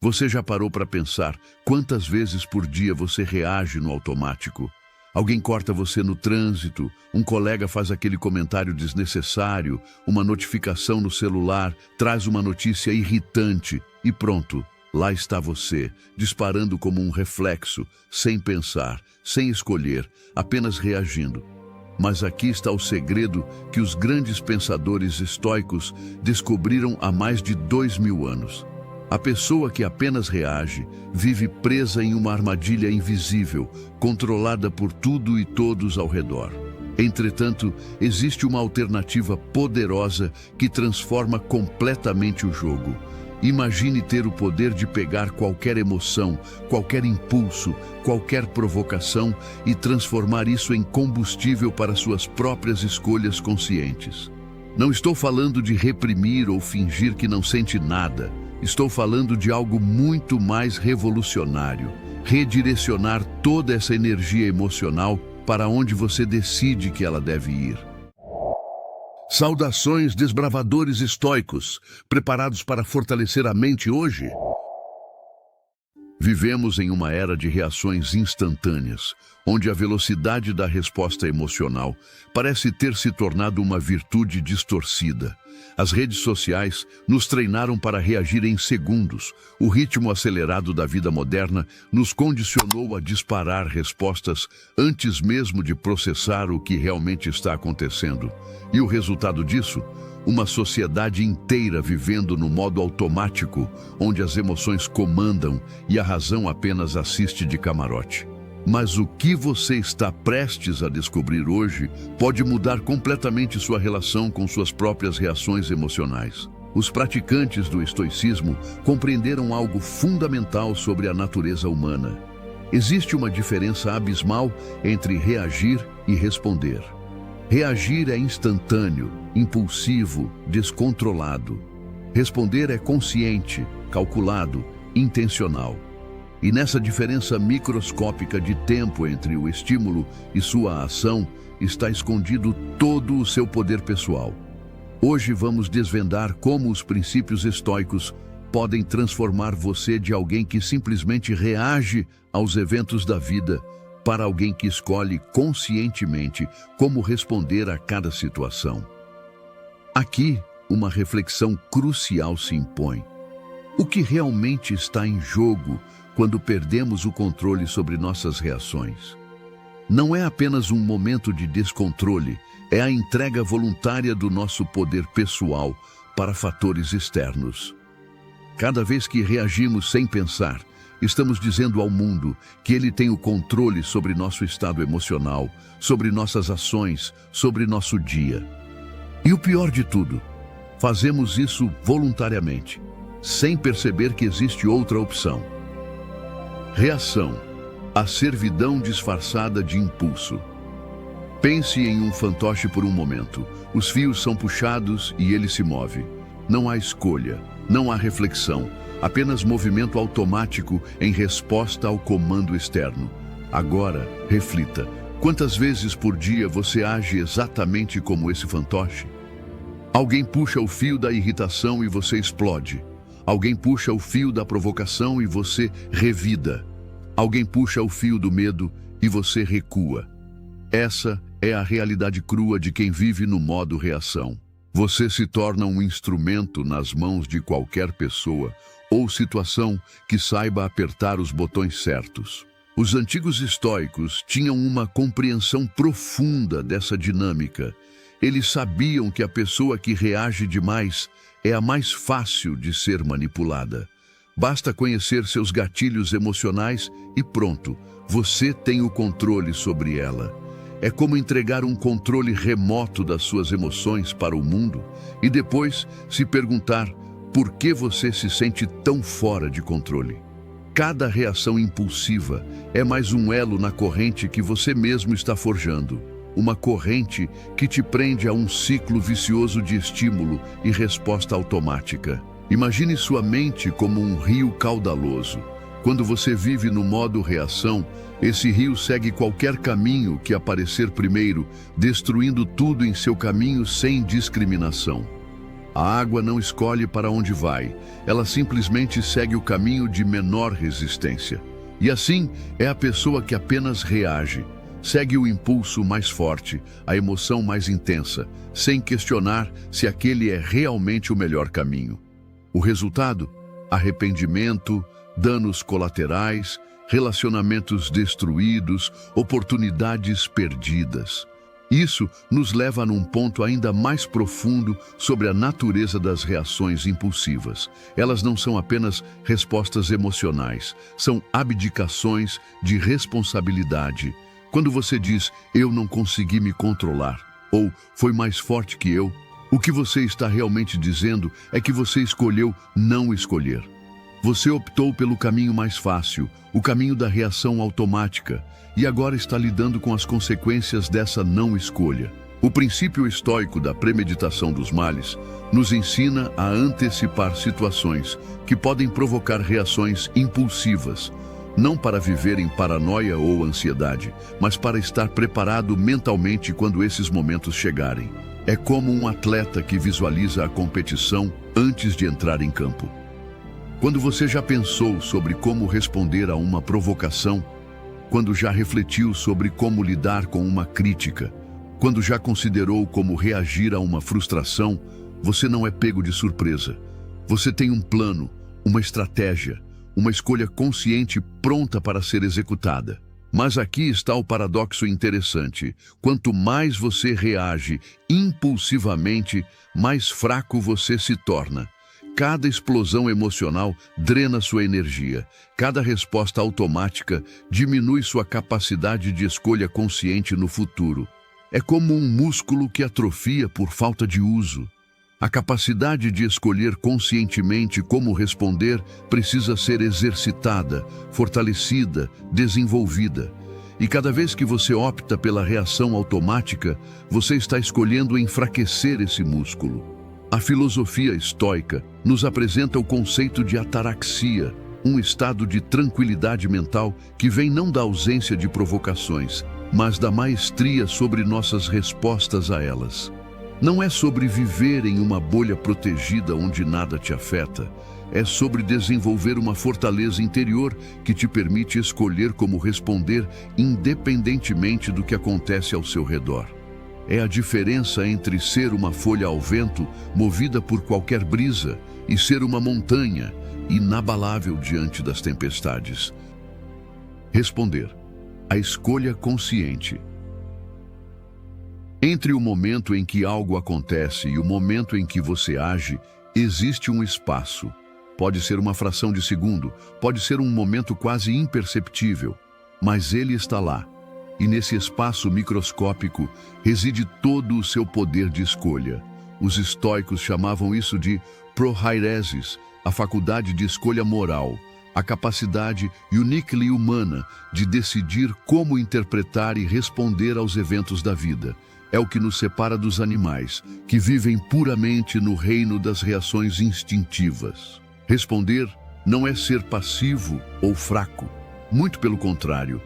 Você já parou para pensar quantas vezes por dia você reage no automático? Alguém corta você no trânsito, um colega faz aquele comentário desnecessário, uma notificação no celular traz uma notícia irritante e pronto, lá está você, disparando como um reflexo, sem pensar, sem escolher, apenas reagindo. Mas aqui está o segredo que os grandes pensadores estoicos descobriram há mais de 2000 anos. A pessoa que apenas reage vive presa em uma armadilha invisível, controlada por tudo e todos ao redor. Entretanto, existe uma alternativa poderosa que transforma completamente o jogo. Imagine ter o poder de pegar qualquer emoção, qualquer impulso, qualquer provocação e transformar isso em combustível para suas próprias escolhas conscientes. Não estou falando de reprimir ou fingir que não sente nada. Estou falando de algo muito mais revolucionário. Redirecionar toda essa energia emocional para onde você decide que ela deve ir. Saudações, desbravadores estoicos, preparados para fortalecer a mente hoje? Vivemos em uma era de reações instantâneas, onde a velocidade da resposta emocional parece ter se tornado uma virtude distorcida. As redes sociais nos treinaram para reagir em segundos. O ritmo acelerado da vida moderna nos condicionou a disparar respostas antes mesmo de processar o que realmente está acontecendo. E o resultado disso? Uma sociedade inteira vivendo no modo automático, onde as emoções comandam e a razão apenas assiste de camarote. Mas o que você está prestes a descobrir hoje pode mudar completamente sua relação com suas próprias reações emocionais. Os praticantes do estoicismo compreenderam algo fundamental sobre a natureza humana. Existe uma diferença abismal entre reagir e responder. Reagir é instantâneo, impulsivo, descontrolado. Responder é consciente, calculado, intencional. E nessa diferença microscópica de tempo entre o estímulo e sua ação está escondido todo o seu poder pessoal. Hoje vamos desvendar como os princípios estoicos podem transformar você de alguém que simplesmente reage aos eventos da vida para alguém que escolhe conscientemente como responder a cada situação. Aqui, uma reflexão crucial se impõe. O que realmente está em jogo quando perdemos o controle sobre nossas reações? Não é apenas um momento de descontrole, é a entrega voluntária do nosso poder pessoal para fatores externos. Cada vez que reagimos sem pensar, estamos dizendo ao mundo que ele tem o controle sobre nosso estado emocional, sobre nossas ações, sobre nosso dia. E o pior de tudo, fazemos isso voluntariamente, sem perceber que existe outra opção. Reação: a servidão disfarçada de impulso. Pense em um fantoche por um momento. Os fios são puxados e ele se move. Não há escolha, não há reflexão, apenas movimento automático em resposta ao comando externo. Agora, reflita. Quantas vezes por dia você age exatamente como esse fantoche? Alguém puxa o fio da irritação e você explode. Alguém puxa o fio da provocação e você revida. Alguém puxa o fio do medo e você recua. Essa é a realidade crua de quem vive no modo reação. Você se torna um instrumento nas mãos de qualquer pessoa ou situação que saiba apertar os botões certos. Os antigos estoicos tinham uma compreensão profunda dessa dinâmica. Eles sabiam que a pessoa que reage demais é a mais fácil de ser manipulada. Basta conhecer seus gatilhos emocionais e pronto, você tem o controle sobre ela. É como entregar um controle remoto das suas emoções para o mundo e depois se perguntar por que você se sente tão fora de controle. Cada reação impulsiva é mais um elo na corrente que você mesmo está forjando. Uma corrente que te prende a um ciclo vicioso de estímulo e resposta automática. Imagine sua mente como um rio caudaloso. Quando você vive no modo reação, esse rio segue qualquer caminho que aparecer primeiro, destruindo tudo em seu caminho sem discriminação. A água não escolhe para onde vai, ela simplesmente segue o caminho de menor resistência. E assim é a pessoa que apenas reage, segue o impulso mais forte, a emoção mais intensa, sem questionar se aquele é realmente o melhor caminho. O resultado? Arrependimento, danos colaterais, relacionamentos destruídos, oportunidades perdidas. Isso nos leva a um ponto ainda mais profundo sobre a natureza das reações impulsivas. Elas não são apenas respostas emocionais, são abdicações de responsabilidade. Quando você diz, eu não consegui me controlar, ou foi mais forte que eu, o que você está realmente dizendo é que você escolheu não escolher. Você optou pelo caminho mais fácil, o caminho da reação automática, e agora está lidando com as consequências dessa não escolha. O princípio estoico da premeditação dos males nos ensina a antecipar situações que podem provocar reações impulsivas, não para viver em paranoia ou ansiedade, mas para estar preparado mentalmente quando esses momentos chegarem. É como um atleta que visualiza a competição antes de entrar em campo. Quando você já pensou sobre como responder a uma provocação, quando já refletiu sobre como lidar com uma crítica, quando já considerou como reagir a uma frustração, você não é pego de surpresa. Você tem um plano, uma estratégia, uma escolha consciente pronta para ser executada. Mas aqui está o paradoxo interessante. Quanto mais você reage impulsivamente, mais fraco você se torna. Cada explosão emocional drena sua energia. Cada resposta automática diminui sua capacidade de escolha consciente no futuro. É como um músculo que atrofia por falta de uso. A capacidade de escolher conscientemente como responder precisa ser exercitada, fortalecida, desenvolvida. E cada vez que você opta pela reação automática, você está escolhendo enfraquecer esse músculo. A filosofia estoica nos apresenta o conceito de ataraxia, um estado de tranquilidade mental que vem não da ausência de provocações, mas da maestria sobre nossas respostas a elas. Não é sobre viver em uma bolha protegida onde nada te afeta, é sobre desenvolver uma fortaleza interior que te permite escolher como responder independentemente do que acontece ao seu redor. É a diferença entre ser uma folha ao vento, movida por qualquer brisa, e ser uma montanha, inabalável diante das tempestades. Responder. A escolha consciente. Entre o momento em que algo acontece e o momento em que você age, existe um espaço. Pode ser uma fração de segundo, pode ser um momento quase imperceptível, mas ele está lá. E nesse espaço microscópico reside todo o seu poder de escolha. Os estoicos chamavam isso de prohairesis, a faculdade de escolha moral, a capacidade uniquely humana de decidir como interpretar e responder aos eventos da vida. É o que nos separa dos animais, que vivem puramente no reino das reações instintivas. Responder não é ser passivo ou fraco, muito pelo contrário.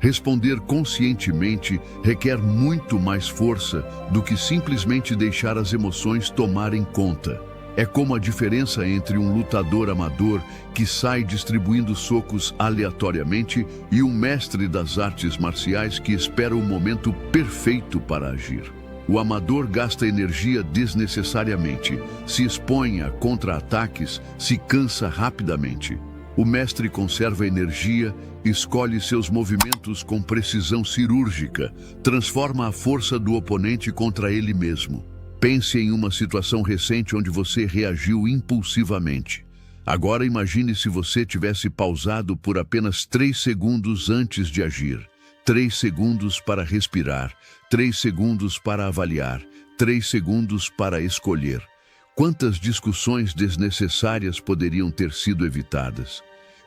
Responder conscientemente requer muito mais força do que simplesmente deixar as emoções tomarem conta. É como a diferença entre um lutador amador que sai distribuindo socos aleatoriamente e um mestre das artes marciais que espera o momento perfeito para agir. O amador gasta energia desnecessariamente, se expõe a contra-ataques, se cansa rapidamente. O mestre conserva energia, escolhe seus movimentos com precisão cirúrgica, transforma a força do oponente contra ele mesmo. Pense em uma situação recente onde você reagiu impulsivamente. Agora imagine se você tivesse pausado por apenas 3 segundos antes de agir. 3 segundos para respirar, 3 segundos para avaliar, 3 segundos para escolher. Quantas discussões desnecessárias poderiam ter sido evitadas?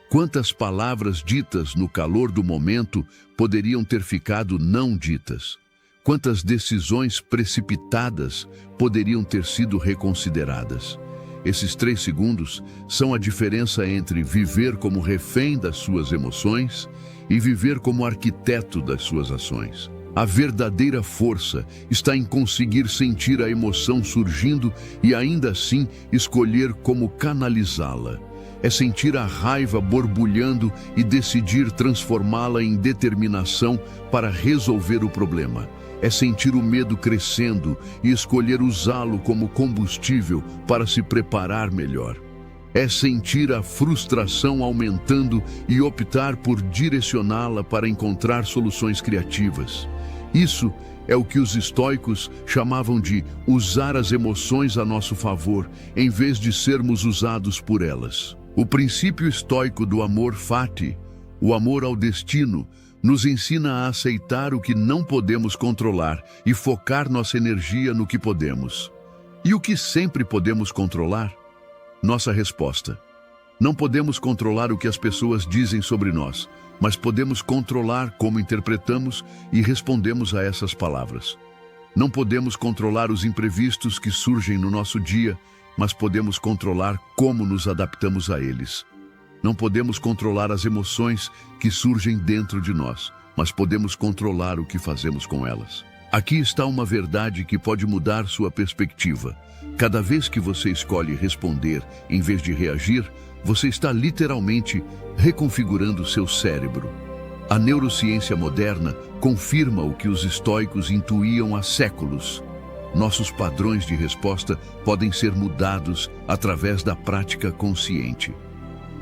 Quantas palavras ditas no calor do momento poderiam ter ficado não ditas? Quantas decisões precipitadas poderiam ter sido reconsideradas? Esses 3 segundos são a diferença entre viver como refém das suas emoções e viver como arquiteto das suas ações. A verdadeira força está em conseguir sentir a emoção surgindo e ainda assim escolher como canalizá-la. É sentir a raiva borbulhando e decidir transformá-la em determinação para resolver o problema. É sentir o medo crescendo e escolher usá-lo como combustível para se preparar melhor. É sentir a frustração aumentando e optar por direcioná-la para encontrar soluções criativas. Isso é o que os estoicos chamavam de usar as emoções a nosso favor, em vez de sermos usados por elas. O princípio estoico do amor fati, o amor ao destino, nos ensina a aceitar o que não podemos controlar e focar nossa energia no que podemos. E o que sempre podemos controlar? Nossa resposta. Não podemos controlar o que as pessoas dizem sobre nós, mas podemos controlar como interpretamos e respondemos a essas palavras. Não podemos controlar os imprevistos que surgem no nosso dia, mas podemos controlar como nos adaptamos a eles. Não podemos controlar as emoções que surgem dentro de nós, mas podemos controlar o que fazemos com elas. Aqui está uma verdade que pode mudar sua perspectiva. Cada vez que você escolhe responder em vez de reagir, você está literalmente reconfigurando seu cérebro. A neurociência moderna confirma o que os estoicos intuíam há séculos. Nossos padrões de resposta podem ser mudados através da prática consciente.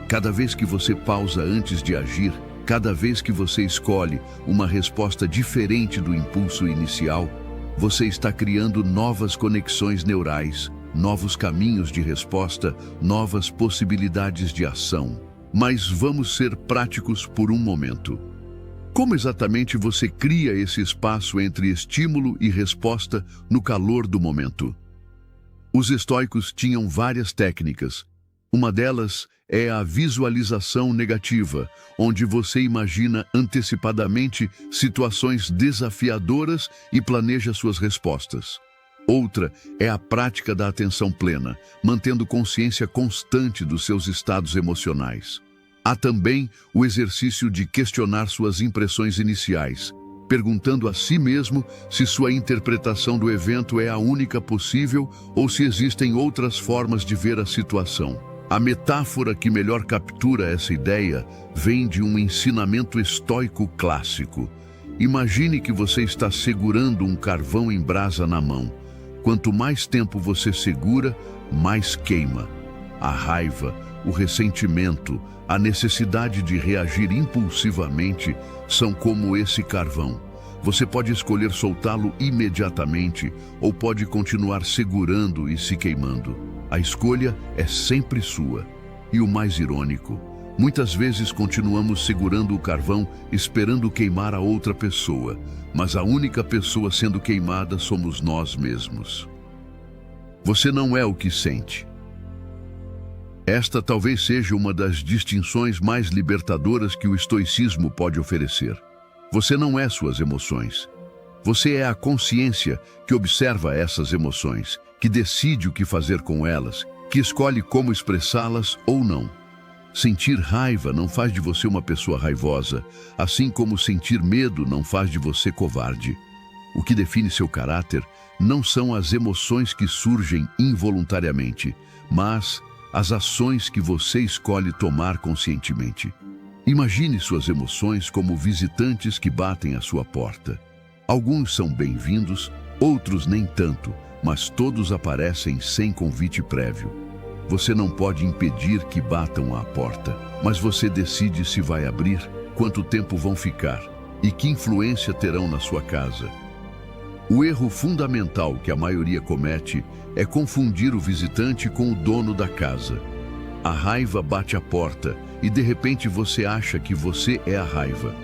Cada vez que você pausa antes de agir, cada vez que você escolhe uma resposta diferente do impulso inicial, você está criando novas conexões neurais, novos caminhos de resposta, novas possibilidades de ação. Mas vamos ser práticos por um momento. Como exatamente você cria esse espaço entre estímulo e resposta no calor do momento? Os estoicos tinham várias técnicas. Uma delas é a visualização negativa, onde você imagina antecipadamente situações desafiadoras e planeja suas respostas. Outra é a prática da atenção plena, mantendo consciência constante dos seus estados emocionais. Há também o exercício de questionar suas impressões iniciais, perguntando a si mesmo se sua interpretação do evento é a única possível ou se existem outras formas de ver a situação. A metáfora que melhor captura essa ideia vem de um ensinamento estoico clássico. Imagine que você está segurando um carvão em brasa na mão. Quanto mais tempo você segura, mais queima. A raiva, o ressentimento, a necessidade de reagir impulsivamente são como esse carvão. Você pode escolher soltá-lo imediatamente ou pode continuar segurando e se queimando. A escolha é sempre sua. E o mais irônico, muitas vezes continuamos segurando o carvão esperando queimar a outra pessoa, mas a única pessoa sendo queimada somos nós mesmos. Você não é o que sente. Esta talvez seja uma das distinções mais libertadoras que o estoicismo pode oferecer. Você não é suas emoções. Você é a consciência que observa essas emoções, que decide o que fazer com elas, que escolhe como expressá-las ou não. Sentir raiva não faz de você uma pessoa raivosa, assim como sentir medo não faz de você covarde. O que define seu caráter não são as emoções que surgem involuntariamente, mas as ações que você escolhe tomar conscientemente. Imagine suas emoções como visitantes que batem à sua porta. Alguns são bem-vindos, outros nem tanto, mas todos aparecem sem convite prévio. Você não pode impedir que batam à porta, mas você decide se vai abrir, quanto tempo vão ficar e que influência terão na sua casa. O erro fundamental que a maioria comete é confundir o visitante com o dono da casa. A raiva bate à porta e de repente você acha que você é a raiva.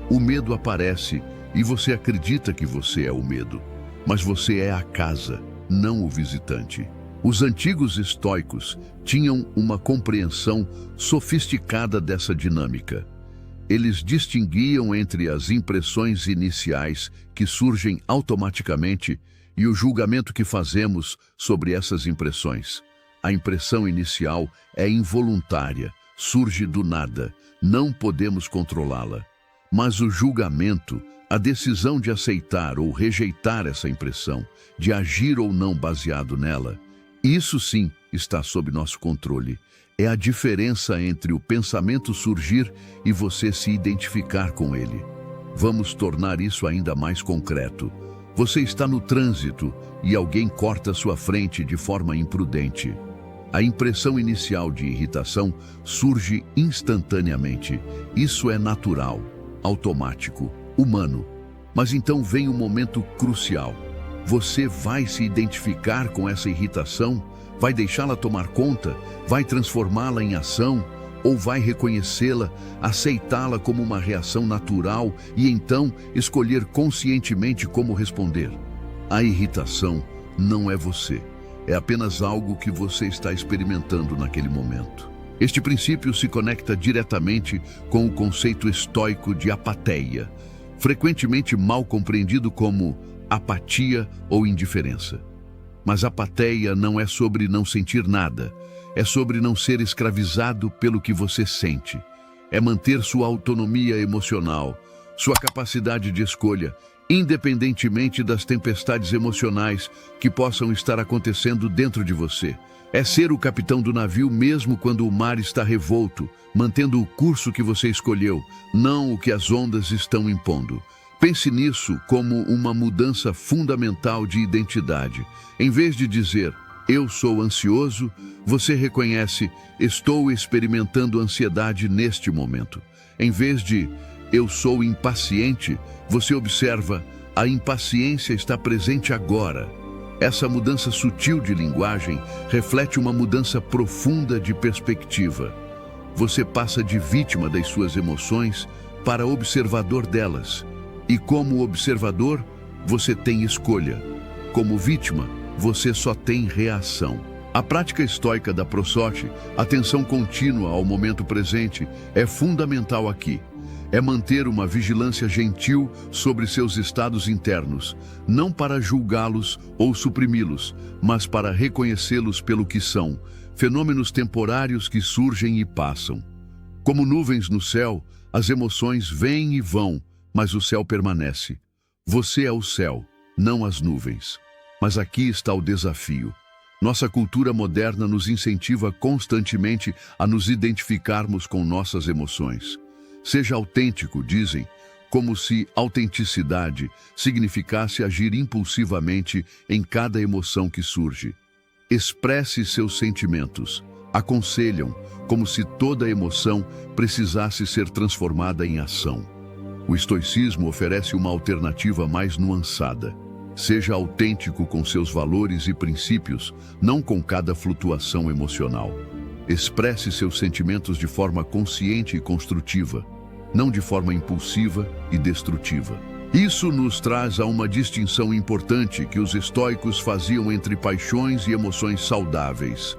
O medo aparece e você acredita que você é o medo, mas você é a casa, não o visitante. Os antigos estoicos tinham uma compreensão sofisticada dessa dinâmica. Eles distinguiam entre as impressões iniciais que surgem automaticamente e o julgamento que fazemos sobre essas impressões. A impressão inicial é involuntária, surge do nada, não podemos controlá-la. Mas o julgamento, A decisão de aceitar ou rejeitar essa impressão, de agir ou não baseado nela, isso sim está sob nosso controle. É a diferença entre o pensamento surgir e você se identificar com ele. Vamos tornar isso ainda mais concreto. Você está no trânsito e alguém corta sua frente de forma imprudente. A impressão inicial de irritação surge instantaneamente. Isso é natural, automático, humano. Mas então vem um momento crucial. Você vai se identificar com essa irritação? Vai deixá-la tomar conta? Vai transformá-la em ação? Ou vai reconhecê-la, aceitá-la como uma reação natural e então escolher conscientemente como responder? A irritação não é você. É apenas algo que você está experimentando naquele momento. Este princípio se conecta diretamente com o conceito estoico de apatheia, frequentemente mal compreendido como apatia ou indiferença. Mas apatheia não é sobre não sentir nada, é sobre não ser escravizado pelo que você sente. É manter sua autonomia emocional, sua capacidade de escolha, independentemente das tempestades emocionais que possam estar acontecendo dentro de você. É ser o capitão do navio mesmo quando o mar está revolto, mantendo o curso que você escolheu, não o que as ondas estão impondo. Pense nisso como uma mudança fundamental de identidade. Em vez de dizer, eu sou ansioso, você reconhece, estou experimentando ansiedade neste momento. Em vez de, eu sou impaciente, você observa, a impaciência está presente agora. Essa mudança sutil de linguagem reflete uma mudança profunda de perspectiva. Você passa de vítima das suas emoções para observador delas. E como observador, você tem escolha. Como vítima, você só tem reação. A prática estoica da prosóte, atenção contínua ao momento presente, é fundamental aqui. É manter uma vigilância gentil sobre seus estados internos, não para julgá-los ou suprimi-los, mas para reconhecê-los pelo que são, fenômenos temporários que surgem e passam. Como nuvens no céu, as emoções vêm e vão, mas o céu permanece. Você é o céu, não as nuvens. Mas aqui está o desafio. Nossa cultura moderna nos incentiva constantemente a nos identificarmos com nossas emoções. Seja autêntico, dizem, como se autenticidade significasse agir impulsivamente em cada emoção que surge. Expresse seus sentimentos. Aconselham, como se toda emoção precisasse ser transformada em ação. O estoicismo oferece uma alternativa mais nuançada. Seja autêntico com seus valores e princípios, não com cada flutuação emocional. Expresse seus sentimentos de forma consciente e construtiva, não de forma impulsiva e destrutiva. Isso nos traz a uma distinção importante que os estoicos faziam entre paixões e emoções saudáveis.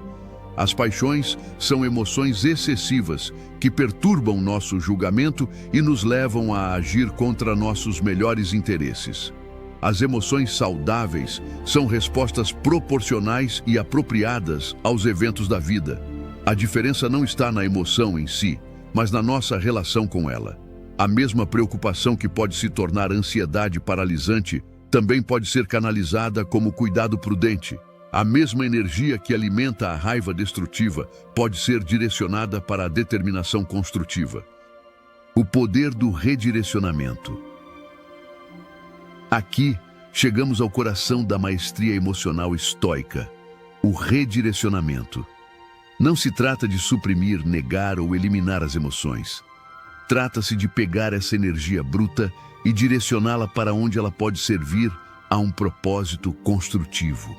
As paixões são emoções excessivas que perturbam nosso julgamento e nos levam a agir contra nossos melhores interesses. As emoções saudáveis são respostas proporcionais e apropriadas aos eventos da vida. A diferença não está na emoção em si, mas na nossa relação com ela. A mesma preocupação que pode se tornar ansiedade paralisante também pode ser canalizada como cuidado prudente. A mesma energia que alimenta a raiva destrutiva pode ser direcionada para a determinação construtiva. O poder do redirecionamento. Aqui, chegamos ao coração da maestria emocional estoica, o redirecionamento. Não se trata de suprimir, negar ou eliminar as emoções. Trata-se de pegar essa energia bruta e direcioná-la para onde ela pode servir a um propósito construtivo.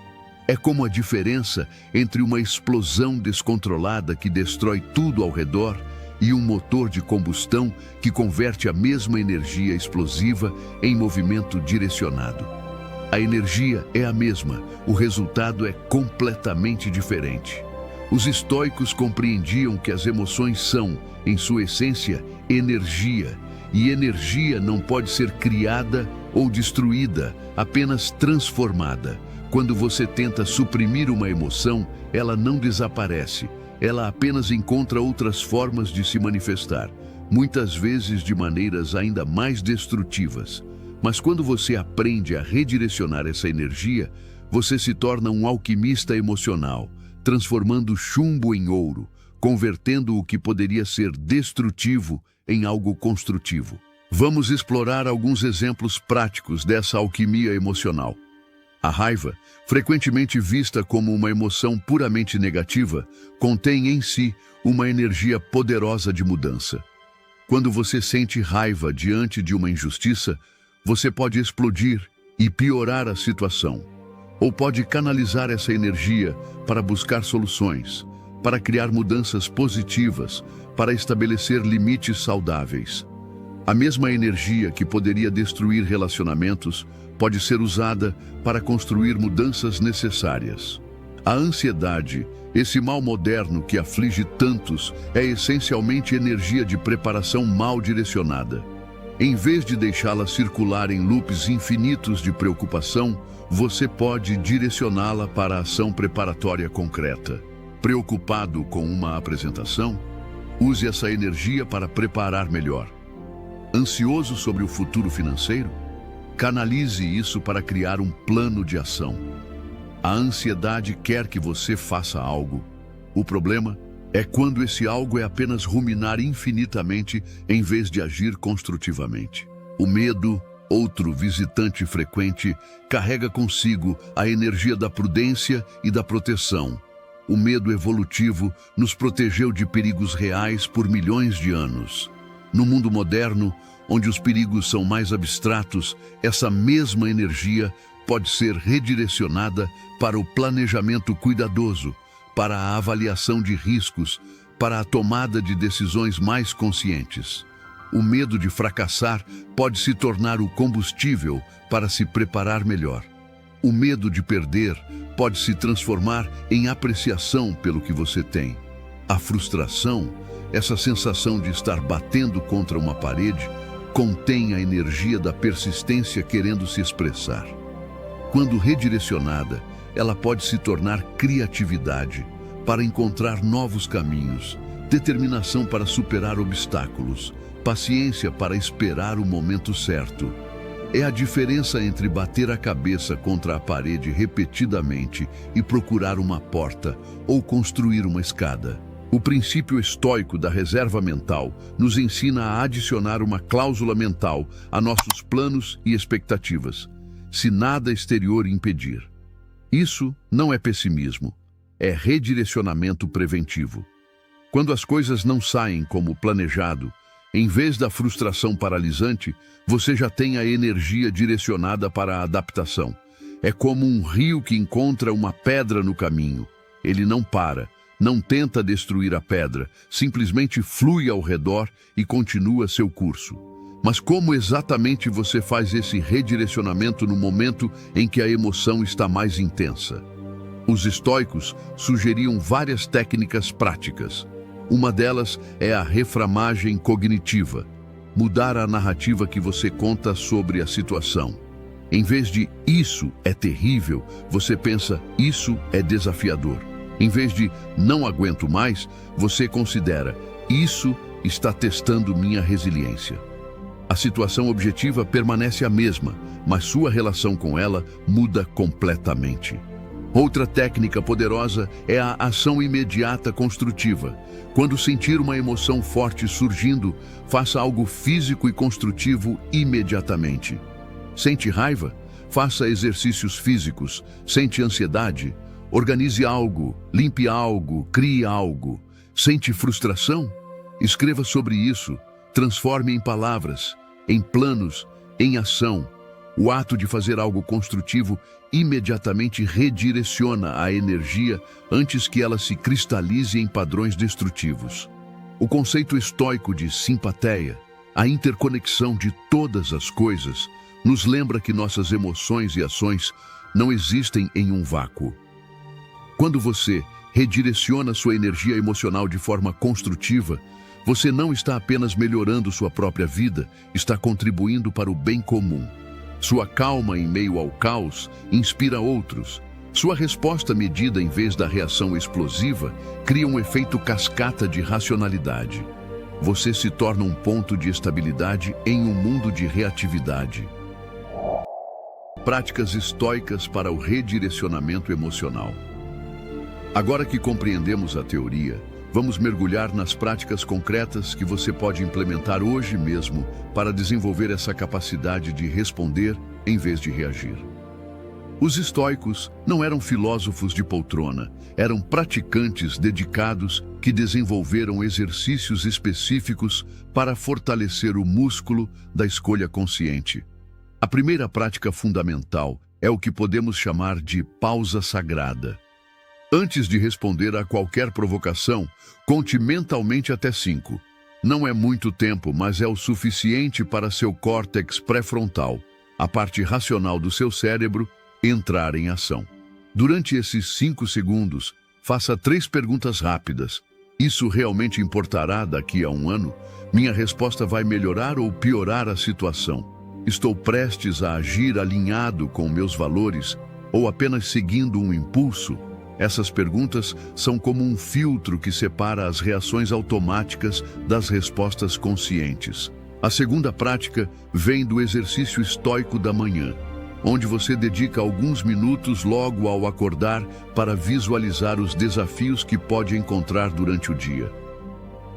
É como a diferença entre uma explosão descontrolada que destrói tudo ao redor e um motor de combustão que converte a mesma energia explosiva em movimento direcionado. A energia é a mesma, o resultado é completamente diferente. Os estoicos compreendiam que as emoções são, em sua essência, energia, e energia não pode ser criada ou destruída, apenas transformada. Quando você tenta suprimir uma emoção, ela não desaparece. Ela apenas encontra outras formas de se manifestar, muitas vezes de maneiras ainda mais destrutivas. Mas quando você aprende a redirecionar essa energia, você se torna um alquimista emocional, transformando chumbo em ouro, convertendo o que poderia ser destrutivo em algo construtivo. Vamos explorar alguns exemplos práticos dessa alquimia emocional. A raiva, frequentemente vista como uma emoção puramente negativa, contém em si uma energia poderosa de mudança. Quando você sente raiva diante de uma injustiça, você pode explodir e piorar a situação, ou pode canalizar essa energia para buscar soluções, para criar mudanças positivas, para estabelecer limites saudáveis. A mesma energia que poderia destruir relacionamentos pode ser usada para construir mudanças necessárias. A ansiedade, esse mal moderno que aflige tantos, é essencialmente energia de preparação mal direcionada. Em vez de deixá-la circular em loops infinitos de preocupação, você pode direcioná-la para a ação preparatória concreta. Preocupado com uma apresentação? Use essa energia para preparar melhor. Ansioso sobre o futuro financeiro? Canalize isso para criar um plano de ação. A ansiedade quer que você faça algo. O problema é quando esse algo é apenas ruminar infinitamente em vez de agir construtivamente. O medo, outro visitante frequente, carrega consigo a energia da prudência e da proteção. O medo evolutivo nos protegeu de perigos reais por milhões de anos. No mundo moderno, onde os perigos são mais abstratos, essa mesma energia pode ser redirecionada para o planejamento cuidadoso, para a avaliação de riscos, para a tomada de decisões mais conscientes. O medo de fracassar pode se tornar o combustível para se preparar melhor. O medo de perder pode se transformar em apreciação pelo que você tem. A frustração, essa sensação de estar batendo contra uma parede, contém a energia da persistência querendo se expressar. Quando redirecionada, ela pode se tornar criatividade para encontrar novos caminhos, determinação para superar obstáculos, paciência para esperar o momento certo. É a diferença entre bater a cabeça contra a parede repetidamente e procurar uma porta ou construir uma escada. O princípio estoico da reserva mental nos ensina a adicionar uma cláusula mental a nossos planos e expectativas, se nada exterior impedir. Isso não é pessimismo, é redirecionamento preventivo. Quando as coisas não saem como planejado, em vez da frustração paralisante, você já tem a energia direcionada para a adaptação. É como um rio que encontra uma pedra no caminho. Ele não para, não tenta destruir a pedra, simplesmente flui ao redor e continua seu curso. Mas como exatamente você faz esse redirecionamento no momento em que a emoção está mais intensa? Os estoicos sugeriam várias técnicas práticas. Uma delas é a reframagem cognitiva, mudar a narrativa que você conta sobre a situação. Em vez de "isso é terrível", você pensa "isso é desafiador". Em vez de "não aguento mais", você considera "isso está testando minha resiliência". A situação objetiva permanece a mesma, mas sua relação com ela muda completamente. Outra técnica poderosa é a ação imediata construtiva. Quando sentir uma emoção forte surgindo, faça algo físico e construtivo imediatamente. Sente raiva? Faça exercícios físicos. Sente ansiedade? Organize algo, limpe algo, crie algo. Sente frustração? Escreva sobre isso. Transforme em palavras, em planos, em ação. O ato de fazer algo construtivo imediatamente redireciona a energia antes que ela se cristalize em padrões destrutivos. O conceito estoico de simpatia, a interconexão de todas as coisas, nos lembra que nossas emoções e ações não existem em um vácuo. Quando você redireciona sua energia emocional de forma construtiva, você não está apenas melhorando sua própria vida, está contribuindo para o bem comum. Sua calma em meio ao caos inspira outros. Sua resposta medida em vez da reação explosiva cria um efeito cascata de racionalidade. Você se torna um ponto de estabilidade em um mundo de reatividade. práticas estoicas para o redirecionamento emocional. Agora que compreendemos a teoria, vamos mergulhar nas práticas concretas que você pode implementar hoje mesmo para desenvolver essa capacidade de responder em vez de reagir. Os estoicos não eram filósofos de poltrona, eram praticantes dedicados que desenvolveram exercícios específicos para fortalecer o músculo da escolha consciente. A primeira prática fundamental é o que podemos chamar de pausa sagrada. Antes de responder a qualquer provocação, conte mentalmente até 5. Não é muito tempo, mas é o suficiente para seu córtex pré-frontal, a parte racional do seu cérebro, entrar em ação. Durante esses 5 segundos, faça 3 perguntas rápidas. Isso realmente importará daqui a 1 ano? Minha resposta vai melhorar ou piorar a situação? Estou prestes a agir alinhado com meus valores ou apenas seguindo um impulso? Essas perguntas são como um filtro que separa as reações automáticas das respostas conscientes. A segunda prática vem do exercício estoico da manhã, onde você dedica alguns minutos logo ao acordar para visualizar os desafios que pode encontrar durante o dia.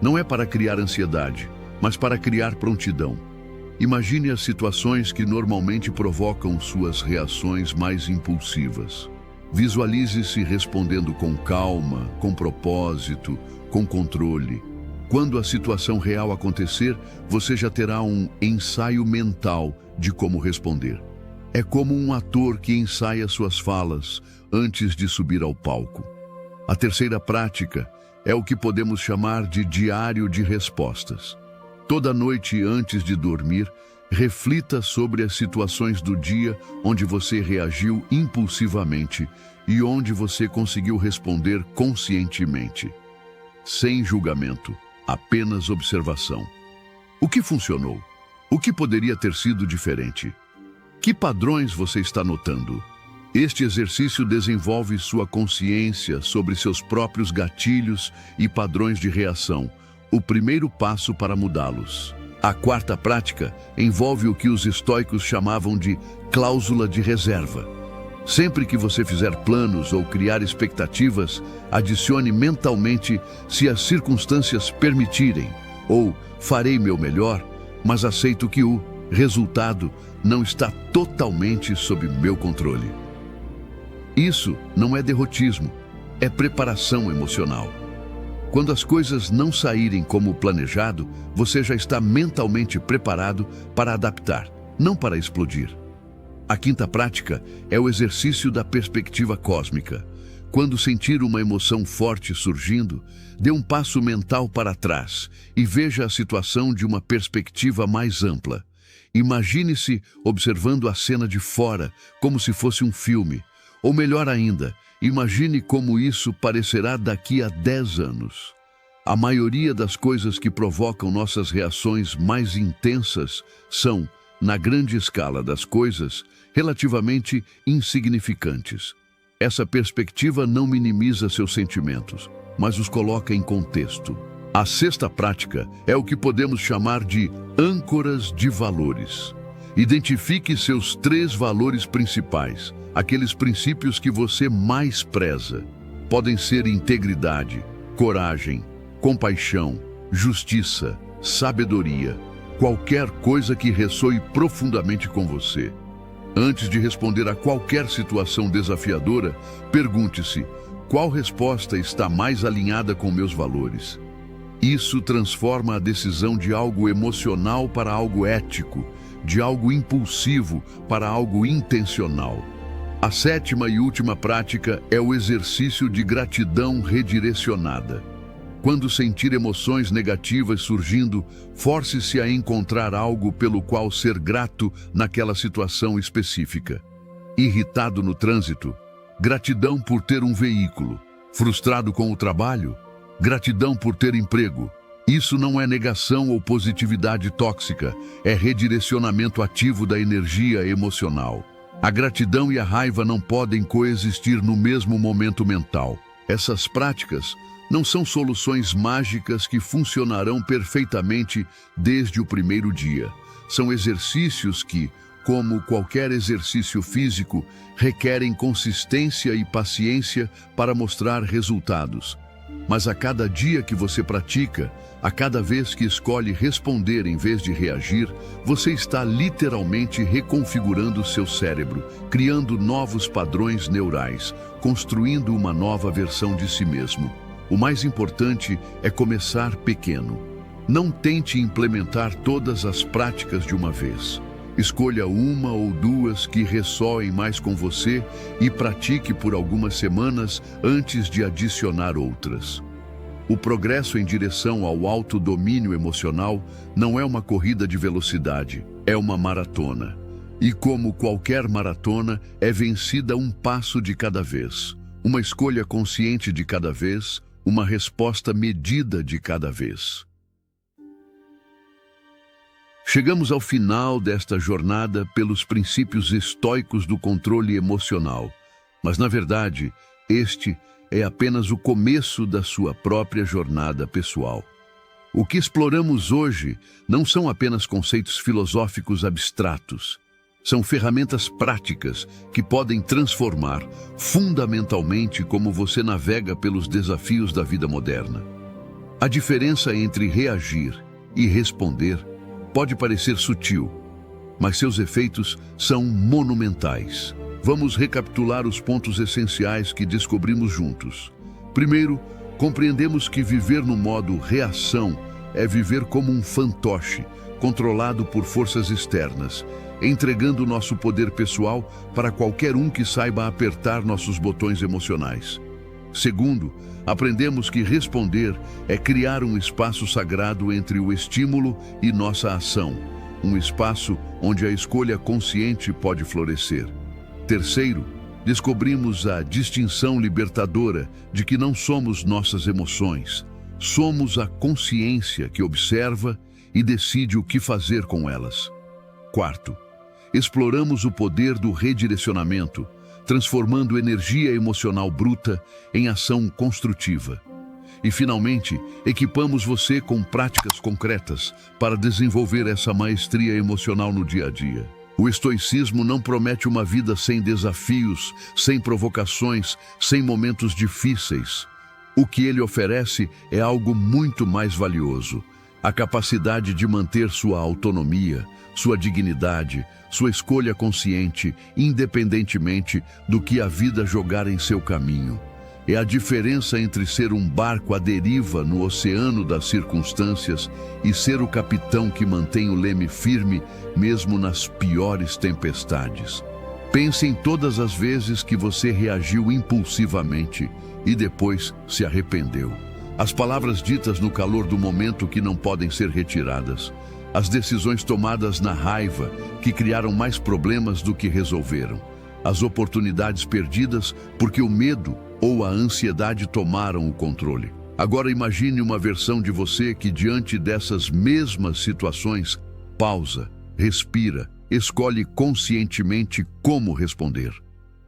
Não é para criar ansiedade, mas para criar prontidão. Imagine as situações que normalmente provocam suas reações mais impulsivas. Visualize-se respondendo com calma, com propósito, com controle. Quando a situação real acontecer, você já terá um ensaio mental de como responder. É como um ator que ensaia suas falas antes de subir ao palco. A terceira prática é o que podemos chamar de diário de respostas. Toda noite antes de dormir, reflita sobre as situações do dia onde você reagiu impulsivamente e onde você conseguiu responder conscientemente. Sem julgamento, apenas observação. O que funcionou? O que poderia ter sido diferente? Que padrões você está notando? Este exercício desenvolve sua consciência sobre seus próprios gatilhos e padrões de reação, o primeiro passo para mudá-los. A quarta prática envolve o que os estoicos chamavam de cláusula de reserva. Sempre que você fizer planos ou criar expectativas, adicione mentalmente "se as circunstâncias permitirem" ou "farei meu melhor, mas aceito que o resultado não está totalmente sob meu controle". Isso não é derrotismo, é preparação emocional. Quando as coisas não saírem como planejado, você já está mentalmente preparado para adaptar, não para explodir. A quinta prática é o exercício da perspectiva cósmica. Quando sentir uma emoção forte surgindo, dê um passo mental para trás e veja a situação de uma perspectiva mais ampla. Imagine-se observando a cena de fora, como se fosse um filme. Ou melhor ainda, imagine como isso parecerá daqui a 10 anos. A maioria das coisas que provocam nossas reações mais intensas são, na grande escala das coisas, relativamente insignificantes. Essa perspectiva não minimiza seus sentimentos, mas os coloca em contexto. A sexta prática é o que podemos chamar de âncoras de valores. Identifique seus 3 valores principais, aqueles princípios que você mais preza. Podem ser integridade, coragem, compaixão, justiça, sabedoria, qualquer coisa que ressoe profundamente com você. Antes de responder a qualquer situação desafiadora, pergunte-se: qual resposta está mais alinhada com meus valores? Isso transforma a decisão de algo emocional para algo ético, de algo impulsivo para algo intencional. A sétima e última prática é o exercício de gratidão redirecionada. Quando sentir emoções negativas surgindo, force-se a encontrar algo pelo qual ser grato naquela situação específica. Irritado no trânsito, gratidão por ter um veículo. Frustrado com o trabalho, gratidão por ter emprego. Isso não é negação ou positividade tóxica, é redirecionamento ativo da energia emocional. A gratidão e a raiva não podem coexistir no mesmo momento mental. Essas práticas não são soluções mágicas que funcionarão perfeitamente desde o primeiro dia. São exercícios que, como qualquer exercício físico, requerem consistência e paciência para mostrar resultados. Mas a cada dia que você pratica, a cada vez que escolhe responder em vez de reagir, você está literalmente reconfigurando seu cérebro, criando novos padrões neurais, construindo uma nova versão de si mesmo. O mais importante é começar pequeno. Não tente implementar todas as práticas de uma vez. Escolha uma ou duas que ressoem mais com você e pratique por algumas semanas antes de adicionar outras. O progresso em direção ao autodomínio emocional não é uma corrida de velocidade, é uma maratona. E como qualquer maratona, é vencida um passo de cada vez, uma escolha consciente de cada vez, uma resposta medida de cada vez. Chegamos ao final desta jornada pelos princípios estoicos do controle emocional, mas na verdade, este é apenas o começo da sua própria jornada pessoal. O que exploramos hoje não são apenas conceitos filosóficos abstratos. São ferramentas práticas que podem transformar fundamentalmente como você navega pelos desafios da vida moderna. A diferença entre reagir e responder pode parecer sutil, mas seus efeitos são monumentais. Vamos recapitular os pontos essenciais que descobrimos juntos. Primeiro, compreendemos que viver no modo reação é viver como um fantoche, controlado por forças externas, entregando nosso poder pessoal para qualquer um que saiba apertar nossos botões emocionais. Segundo, aprendemos que responder é criar um espaço sagrado entre o estímulo e nossa ação, um espaço onde a escolha consciente pode florescer. Terceiro, descobrimos a distinção libertadora de que não somos nossas emoções, somos a consciência que observa e decide o que fazer com elas. Quarto, exploramos o poder do redirecionamento, transformando energia emocional bruta em ação construtiva. E, finalmente, equipamos você com práticas concretas para desenvolver essa maestria emocional no dia a dia. O estoicismo não promete uma vida sem desafios, sem provocações, sem momentos difíceis. O que ele oferece é algo muito mais valioso: a capacidade de manter sua autonomia, sua dignidade, sua escolha consciente, independentemente do que a vida jogar em seu caminho. É a diferença entre ser um barco à deriva no oceano das circunstâncias e ser o capitão que mantém o leme firme mesmo nas piores tempestades. Pense em todas as vezes que você reagiu impulsivamente e depois se arrependeu. As palavras ditas no calor do momento que não podem ser retiradas. As decisões tomadas na raiva que criaram mais problemas do que resolveram. As oportunidades perdidas porque o medo ou a ansiedade tomaram o controle. Agora imagine uma versão de você que, diante dessas mesmas situações, pausa, respira, escolhe conscientemente como responder.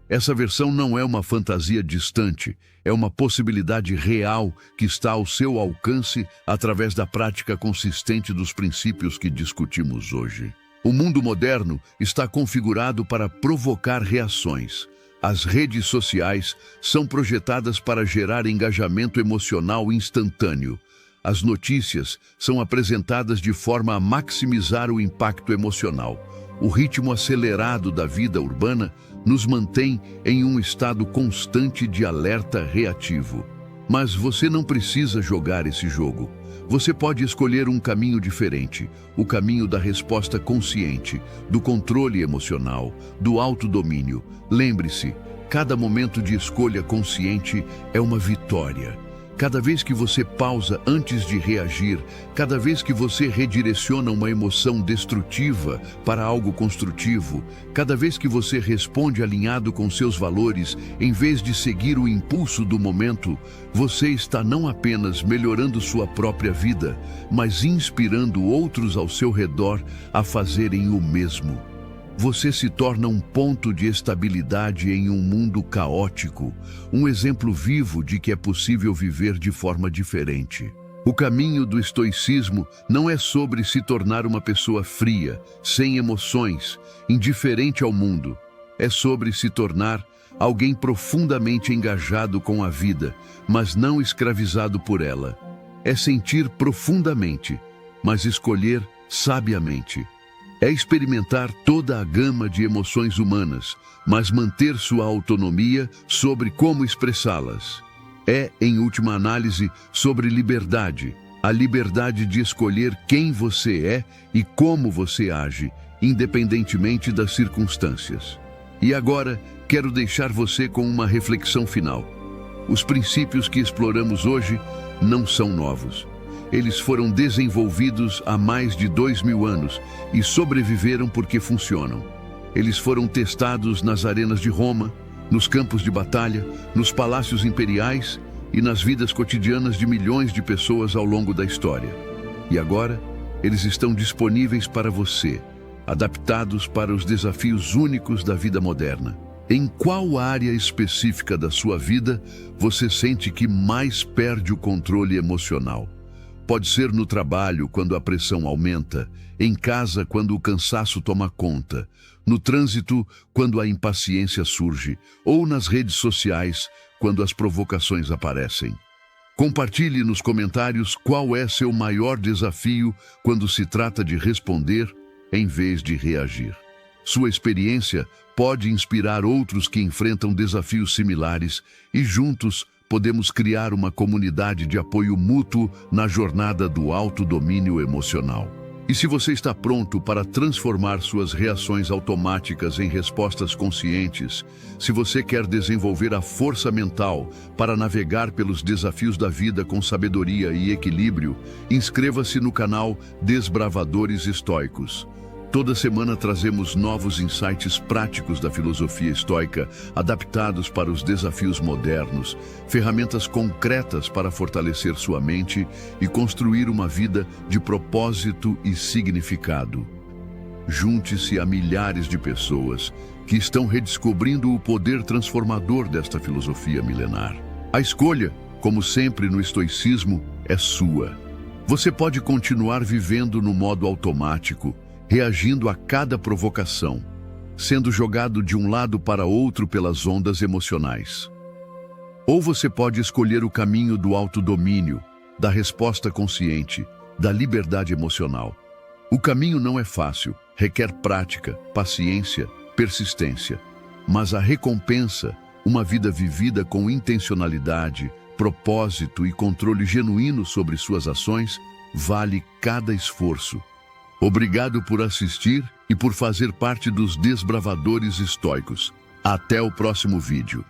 Essa versão não é uma fantasia distante, é uma possibilidade real que está ao seu alcance através da prática consistente dos princípios que discutimos hoje. O mundo moderno está configurado para provocar reações. As redes sociais são projetadas para gerar engajamento emocional instantâneo. As notícias são apresentadas de forma a maximizar o impacto emocional. O ritmo acelerado da vida urbana nos mantém em um estado constante de alerta reativo. Mas você não precisa jogar esse jogo. Você pode escolher um caminho diferente, o caminho da resposta consciente, do controle emocional, do autodomínio. Lembre-se, cada momento de escolha consciente é uma vitória. Cada vez que você pausa antes de reagir, cada vez que você redireciona uma emoção destrutiva para algo construtivo, cada vez que você responde alinhado com seus valores, em vez de seguir o impulso do momento, você está não apenas melhorando sua própria vida, mas inspirando outros ao seu redor a fazerem o mesmo. Você se torna um ponto de estabilidade em um mundo caótico, um exemplo vivo de que é possível viver de forma diferente. O caminho do estoicismo não é sobre se tornar uma pessoa fria, sem emoções, indiferente ao mundo. É sobre se tornar alguém profundamente engajado com a vida, mas não escravizado por ela. É sentir profundamente, mas escolher sabiamente. É experimentar toda a gama de emoções humanas, mas manter sua autonomia sobre como expressá-las. É, em última análise, sobre liberdade. A liberdade de escolher quem você é e como você age, independentemente das circunstâncias. E agora, quero deixar você com uma reflexão final. Os princípios que exploramos hoje não são novos. Eles foram desenvolvidos há mais de 2000 anos e sobreviveram porque funcionam. Eles foram testados nas arenas de Roma, nos campos de batalha, nos palácios imperiais e nas vidas cotidianas de milhões de pessoas ao longo da história. E agora, eles estão disponíveis para você, adaptados para os desafios únicos da vida moderna. Em qual área específica da sua vida você sente que mais perde o controle emocional? Pode ser no trabalho, quando a pressão aumenta, em casa, quando o cansaço toma conta, no trânsito, quando a impaciência surge, ou nas redes sociais, quando as provocações aparecem. Compartilhe nos comentários qual é seu maior desafio quando se trata de responder em vez de reagir. Sua experiência pode inspirar outros que enfrentam desafios similares e juntos podemos criar uma comunidade de apoio mútuo na jornada do autodomínio emocional. E se você está pronto para transformar suas reações automáticas em respostas conscientes, se você quer desenvolver a força mental para navegar pelos desafios da vida com sabedoria e equilíbrio, inscreva-se no canal Desbravadores Estoicos. Toda semana trazemos novos insights práticos da filosofia estoica, adaptados para os desafios modernos, ferramentas concretas para fortalecer sua mente e construir uma vida de propósito e significado. Junte-se a milhares de pessoas que estão redescobrindo o poder transformador desta filosofia milenar. A escolha, como sempre no estoicismo, é sua. Você pode continuar vivendo no modo automático, reagindo a cada provocação, sendo jogado de um lado para outro pelas ondas emocionais. Ou você pode escolher o caminho do autodomínio, da resposta consciente, da liberdade emocional. O caminho não é fácil, requer prática, paciência, persistência. Mas a recompensa, uma vida vivida com intencionalidade, propósito e controle genuíno sobre suas ações, vale cada esforço. Obrigado por assistir e por fazer parte dos Desbravadores Estoicos. Até o próximo vídeo.